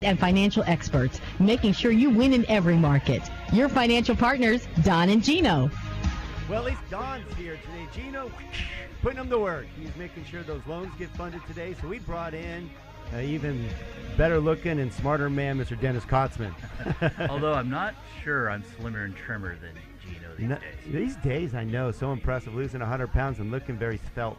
and financial experts, making sure you win in every market. Your financial partners, Don and Gino. Well, at least Don's here today. Gino, putting him to work. He's making sure those loans get funded today. So we brought in even better looking and smarter man, Mr. Dennis Kotzman. Although I'm not sure I'm slimmer and trimmer than Gino these days. These days, I know. So impressive. Losing 100 pounds and looking very svelte.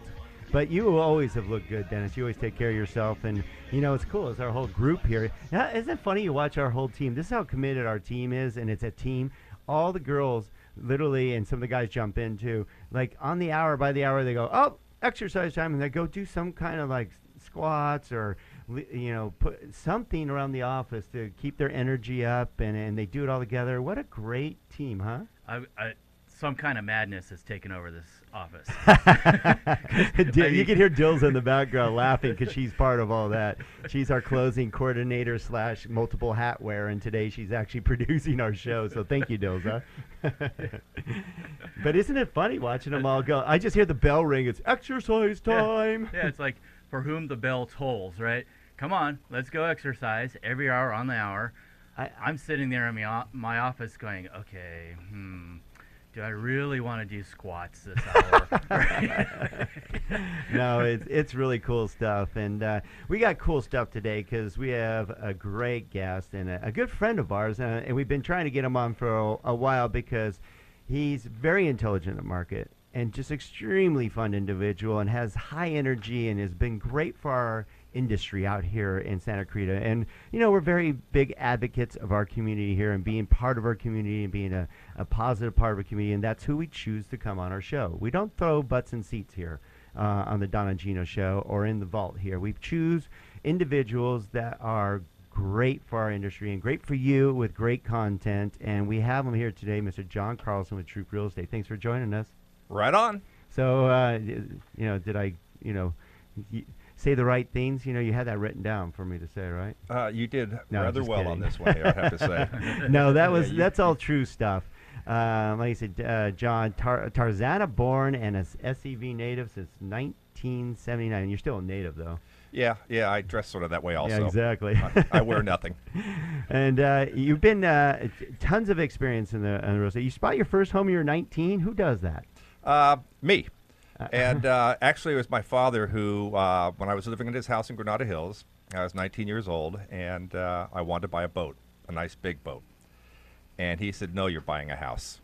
But you always have looked good, Dennis. You always take care of yourself. And, you know, it's cool. It's our whole group here. Isn't it funny? You watch our whole team. This is how committed our team is, and it's a team. All the girls, literally, and some of the guys jump in, too. Like, on the hour, by the hour, they go, oh, exercise time. And they go do some kind of, like, squats or, you know, put something around the office to keep their energy up. And they do it all together. What a great team, huh? Some kind of madness has taken over this office. You can hear Dills in the background laughing because she's part of all that. She's our closing coordinator / multiple hat wearer, and today she's actually producing our show. So thank you, Dills. Huh? But isn't it funny watching them all go? I just hear the bell ring. It's exercise time. Yeah, it's like for whom the bell tolls, right? Come on, let's go exercise every hour on the hour. I'm sitting there in my office going, okay, do I really want to do squats this hour? No, it's really cool stuff. And we got cool stuff today because we have a great guest and a good friend of ours. And we've been trying to get him on for a while because he's very intelligent at market and just extremely fun individual and has high energy and has been great for our industry out here in Santa Cruz. And, you know, we're very big advocates of our community here and being part of our community and being a positive part of our community, and that's who we choose to come on our show. We don't throw butts in seats here on the Don and Gino show or in the vault here. We choose individuals that are great for our industry and great for you with great content, and we have him here today, Mr. John Carlson with Troop Real Estate. Thanks for joining us. Right on. So, you know, did I, you know, say the right things? You know, you had that written down for me to say, right? You did No, rather just well kidding. on this one here, I have to say. No, that's all true stuff. Like I said, John, Tarzana born and a SEV native since 1979. You're still a native, though. Yeah, I dress sort of that way also. Yeah, exactly. I wear nothing. And you've been tons of experience in the real estate. You bought your first home when you were 19. Who does that? Me. And actually, it was my father who, when I was living in his house in Granada Hills, I was 19 years old, and I wanted to buy a boat, a nice big boat. And he said, no, you're buying a house.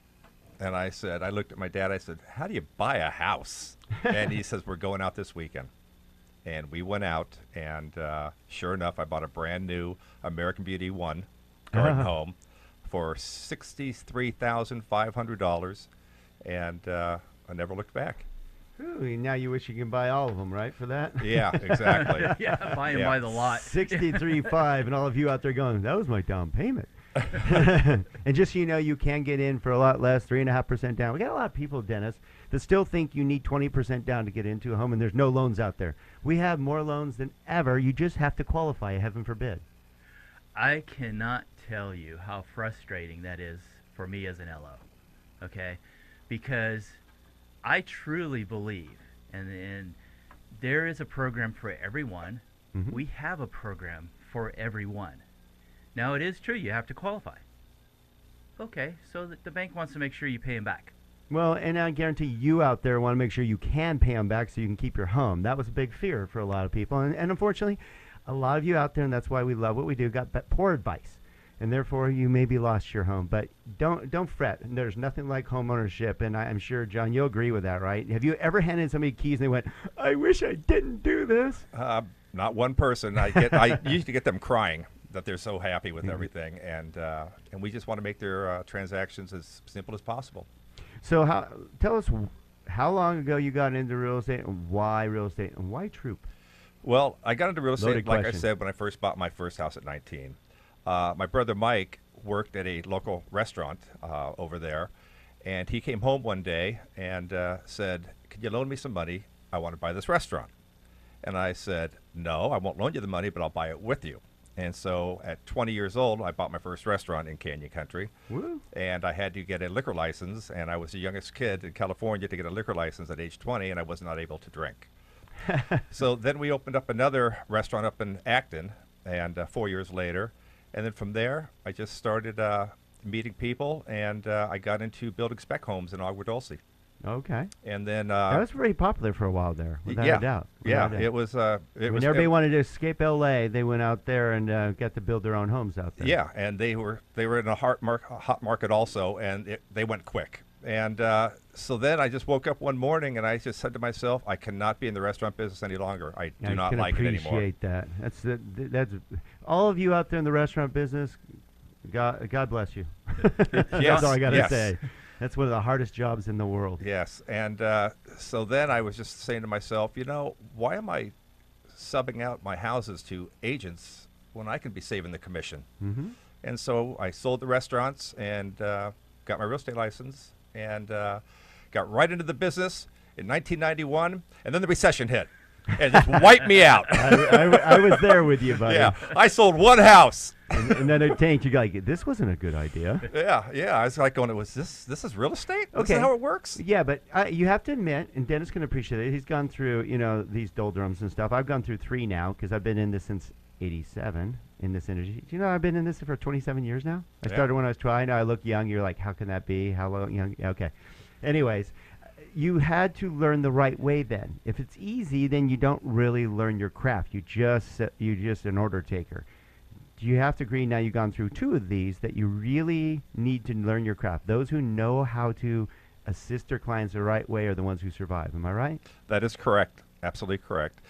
And I looked at my dad, I said, how do you buy a house? And he says, we're going out this weekend. And we went out, and sure enough, I bought a brand new American Beauty 1 garden home for $63,500, and I never looked back. Ooh, now you wish you can buy all of them, right, for that? Yeah, exactly. Yeah, buy them by the lot. 63.5, and all of you out there going, that was my down payment. And just so you know, you can get in for a lot less, 3.5% down. We got a lot of people, Dennis, that still think you need 20% down to get into a home, and there's no loans out there. We have more loans than ever. You just have to qualify, heaven forbid. I cannot tell you how frustrating that is for me as an LO, okay? Because I truly believe, and there is a program for everyone. Mm-hmm. We have a program for everyone. Now, it is true, you have to qualify. Okay, so the bank wants to make sure you pay them back. Well, and I guarantee you out there want to make sure you can pay them back so you can keep your home. That was a big fear for a lot of people. And unfortunately, a lot of you out there, and that's why we love what we do, got poor advice. And therefore, you maybe lost your home. But don't fret. There's nothing like home ownership. And I'm sure, John, you'll agree with that, right? Have you ever handed somebody keys and they went, I wish I didn't do this? Not one person. I usually get them crying that they're so happy with everything. And we just want to make their transactions as simple as possible. So tell us how long ago you got into real estate and why real estate and why Troop? Well, I got into real estate, Loaded like question. I said, when I first bought my first house at 19. My brother Mike worked at a local restaurant over there, and he came home one day and said, "Can you loan me some money? I want to buy this restaurant." And I said, "No, I won't loan you the money, but I'll buy it with you." And so at 20 years old, I bought my first restaurant in Canyon Country. Woo. And I had to get a liquor license, and I was the youngest kid in California to get a liquor license at age 20, and I was not able to drink. So then we opened up another restaurant up in Acton, and 4 years later. And then from there, I just started meeting people, and I got into building spec homes in Agua Dulce. Okay. And then That was pretty popular for a while there, without a doubt. Yeah, Without a doubt. it was. When everybody wanted to escape L.A., they went out there and got to build their own homes out there. Yeah, and they were in a hot market also, and they went quick. And so then I just woke up one morning and I just said to myself, I cannot be in the restaurant business any longer. I do not like it anymore. I can appreciate that. That's all of you out there in the restaurant business. God bless you. That's all I got to say. That's one of the hardest jobs in the world. Yes, and so then I was just saying to myself, why am I subbing out my houses to agents when I can be saving the commission? Mm-hmm. And so I sold the restaurants and got my real estate license and got right into the business in 1991, and then the recession hit and just wiped me out. I was there with you, buddy. Yeah, I sold one house. And then it tanked. You're like, this wasn't a good idea. Yeah. I was like going, this is real estate? Okay. This is how it works? Yeah, but you have to admit, and Dennis can appreciate it, he's gone through, these doldrums and stuff. I've gone through 3 now because I've been in this since 87 in this industry. Do you know I've been in this for 27 years now? I started when I was 12. I know I look young. You're like, how can that be? How long? Young? Okay. Anyways, you had to learn the right way then. If it's easy, then you don't really learn your craft. You're just an order taker. Do you have to agree now you've gone through 2 of these that you really need to learn your craft? Those who know how to assist their clients the right way are the ones who survive. Am I right? That is correct. Absolutely correct.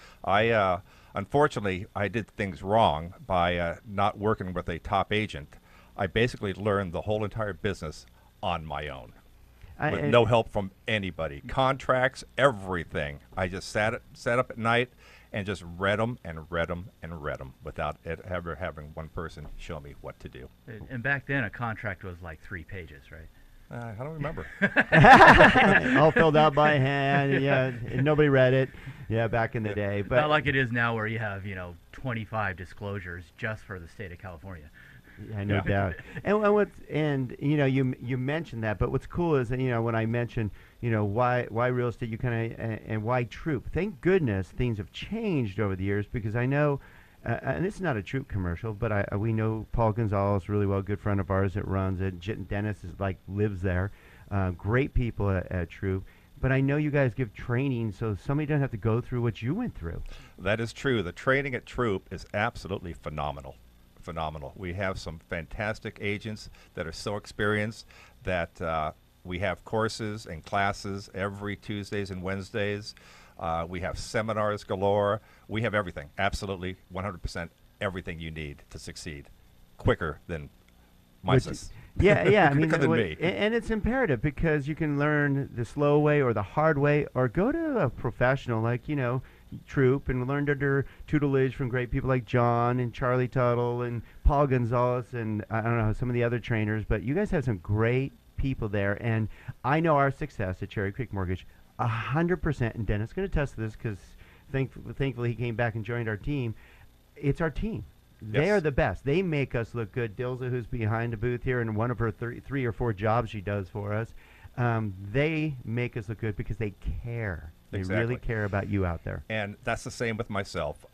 Unfortunately, I did things wrong by not working with a top agent. I basically learned the whole entire business on my own, with no help from anybody. Contracts, everything. I just sat up at night and just read them without ever having one person show me what to do. And back then, a contract was like 3 pages, right? I don't remember. All filled out by hand. Yeah, and nobody read it. Yeah, back in the day. But not like it is now, where you have 25 disclosures just for the state of California. Yeah, no doubt. And you mentioned that, but what's cool is that when I mentioned why real estate, you kind of and why Troop. Thank goodness things have changed over the years, because I know, and this is not a Troop commercial, but we know Paul Gonzalez really well, good friend of ours that runs it. Dennis lives there. Great people at Troop. But I know you guys give training, so somebody doesn't have to go through what you went through. That is true. The training at Troop is absolutely phenomenal. We have some fantastic agents that are so experienced that we have courses and classes every Tuesdays and Wednesdays. We have seminars galore. We have everything, absolutely 100% everything you need to succeed, quicker than myself. Yeah. I mean, quicker than me. And it's imperative, because you can learn the slow way or the hard way, or go to a professional like Troop and learned under tutelage from great people like John and Charlie Tuttle and Paul Gonzalez and I don't know some of the other trainers, but you guys have some great people there. And I know our success at Cherry Creek Mortgage 100%, and Dennis going to attest to this, because thankfully he came back and joined our team. It's our team. They are the best. They make us look good. Dilza, who's behind the booth here, and one of her 3 or 4 jobs she does for us, they make us look good because they care. They really care about you out there. And that's the same with myself.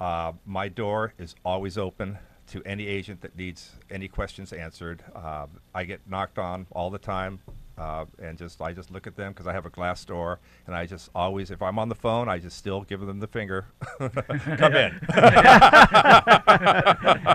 My door is always open to any agent that needs any questions answered. I get knocked on all the time, and I just look at them, because I have a glass door, and I just always, if I'm on the phone, I just still give them the finger. Come in.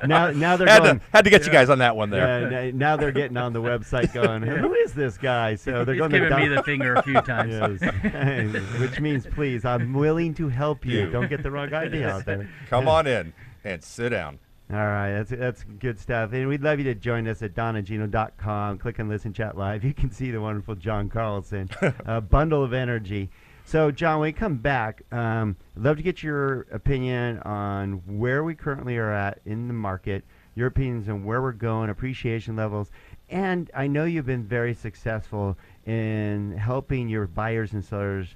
now they're had to get you guys on that one there. Yeah, now they're getting on the website going, who is this guy? So they're He's giving me the finger a few times. Yes. Which means, please, I'm willing to help you. Don't get the wrong idea out there. Come on in and sit down. All right, that's good stuff. And we'd love you to join us at donandgino.com. Click on Listen Chat Live. You can see the wonderful John Carlson, a bundle of energy. So, John, when we come back, I'd love to get your opinion on where we currently are at in the market, your opinions on where we're going, appreciation levels. And I know you've been very successful in helping your buyers and sellers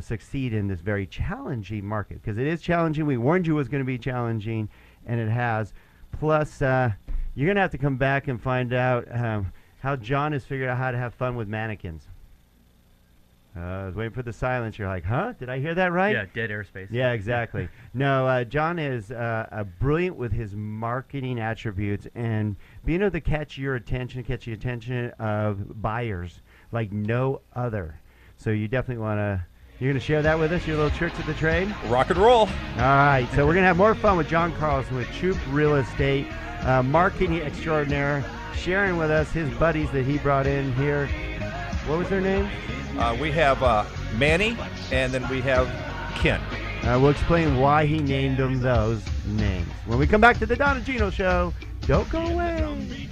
succeed in this very challenging market, because it is challenging. We warned you it was going to be challenging, and it has. Plus, you're going to have to come back and find out how John has figured out how to have fun with mannequins. I was waiting for the silence. You're like, huh? Did I hear that right? Yeah, dead airspace. Yeah, exactly. No, John is brilliant with his marketing attributes and being able to catch the attention of buyers like no other. So you definitely want to, you're going to share that with us, your little tricks of the trade? Rock and roll. All right, so we're going to have more fun with John Carlson with Troop Real Estate, marketing extraordinaire, sharing with us his buddies that he brought in here. What was their name? We have Manny, and then we have Ken. We'll explain why he named them those names. When we come back to the Don and Gino Show, don't go away.